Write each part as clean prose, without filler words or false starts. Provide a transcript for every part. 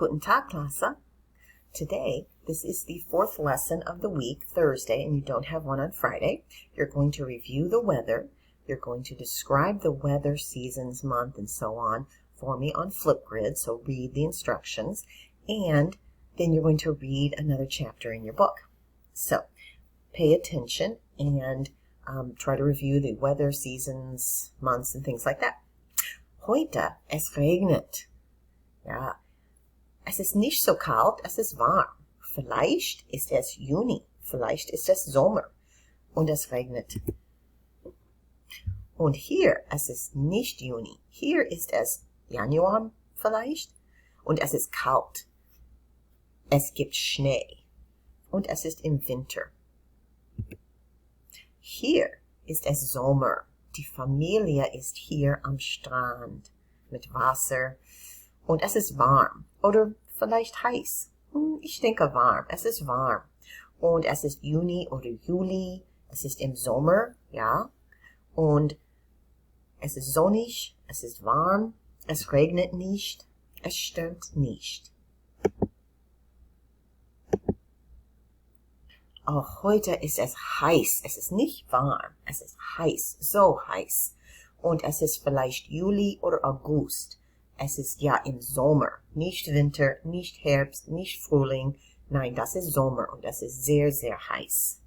Guten Tag, Klasse. Today, this is the fourth lesson of the week, Thursday, and you don't have one on Friday. You're going to review the weather. You're going to describe the weather, seasons, month, and so on for me on Flipgrid, so read the instructions, and then you're going to read another chapter in your book. So, pay attention and try to review the weather, seasons, months, and things like that. Heute, es regnet. Ja, es ist nicht so kalt, es ist warm. Vielleicht ist es Juni, vielleicht ist es Sommer und es regnet. Und hier, es ist nicht Juni. Hier ist es Januar vielleicht und es ist kalt. Es gibt Schnee und es ist im Winter. Hier ist es Sommer. Die Familie ist hier am Strand mit Wasser und es ist warm oder vielleicht heiß. Ich denke warm. Es ist warm. Und es ist Juni oder Juli. Es ist im Sommer, ja. Und es ist sonnig. Es ist warm. Es regnet nicht. Es stürmt nicht. Auch heute ist es heiß. Es ist nicht warm. Es ist heiß. So heiß. Und es ist vielleicht Juli oder August. Es ist ja im Sommer. Nicht Winter, nicht Herbst, nicht Frühling. Nein, das ist Sommer und das ist sehr, sehr heiß.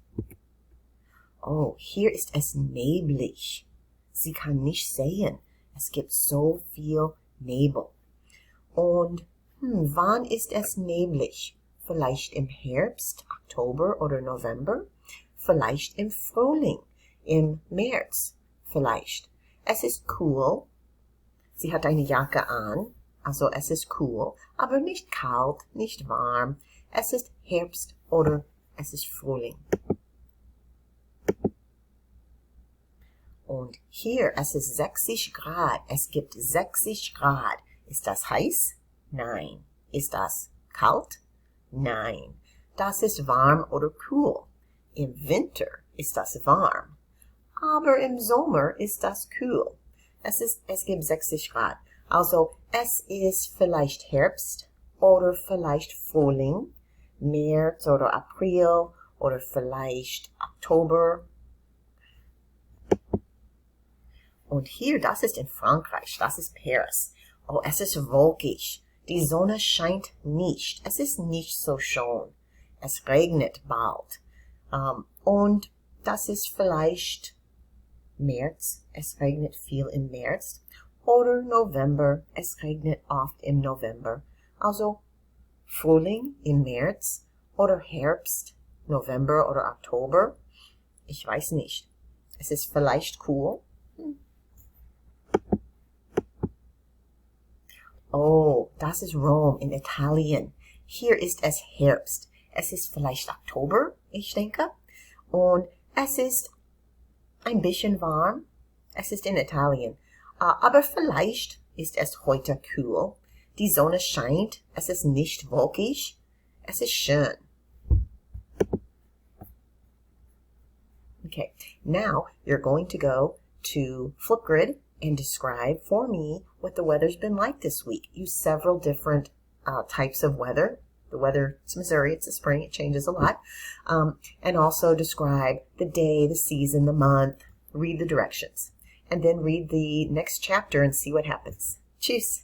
Oh, hier ist es neblig. Sie kann nicht sehen. Es gibt so viel Nebel. Und wann ist es neblig? Vielleicht im Herbst, Oktober oder November. Vielleicht im Frühling, im März. Vielleicht. Es ist cool. Sie hat eine Jacke an, also es ist cool, aber nicht kalt, nicht warm. Es ist Herbst oder es ist Frühling. Und hier, es ist 60 Grad. Es gibt 60 Grad. Ist das heiß? Nein. Ist das kalt? Nein. Das ist warm oder kühl. Im Winter ist das warm. Aber im Sommer ist das kühl. Es gibt 60 Grad. Also es ist vielleicht Herbst oder vielleicht Frühling, März oder April oder vielleicht Oktober. Und hier, das ist in Frankreich, das ist Paris. Oh, es ist wolkig. Die Sonne scheint nicht. Es ist nicht so schön. Es regnet bald. Und das ist vielleicht März, es regnet viel im März, oder November, es regnet oft im November. Also Frühling im März oder Herbst, November oder Oktober. Ich weiß nicht. Es ist vielleicht cool. Oh, das ist Rom in Italien. Hier ist es Herbst. Es ist vielleicht Oktober, ich denke. Und es ist ein bisschen warm. Es ist in Italien. Aber vielleicht ist es heute kühl. Die Sonne scheint. Es ist nicht wolkig. Es ist schön. Okay, now you're going to go to Flipgrid and describe for me what the weather's been like this week. Use several different types of weather. The weather, it's Missouri, it's the spring, it changes a lot. And also describe the day, the season, the month. Read the directions. And then read the next chapter and see what happens. Tschüss.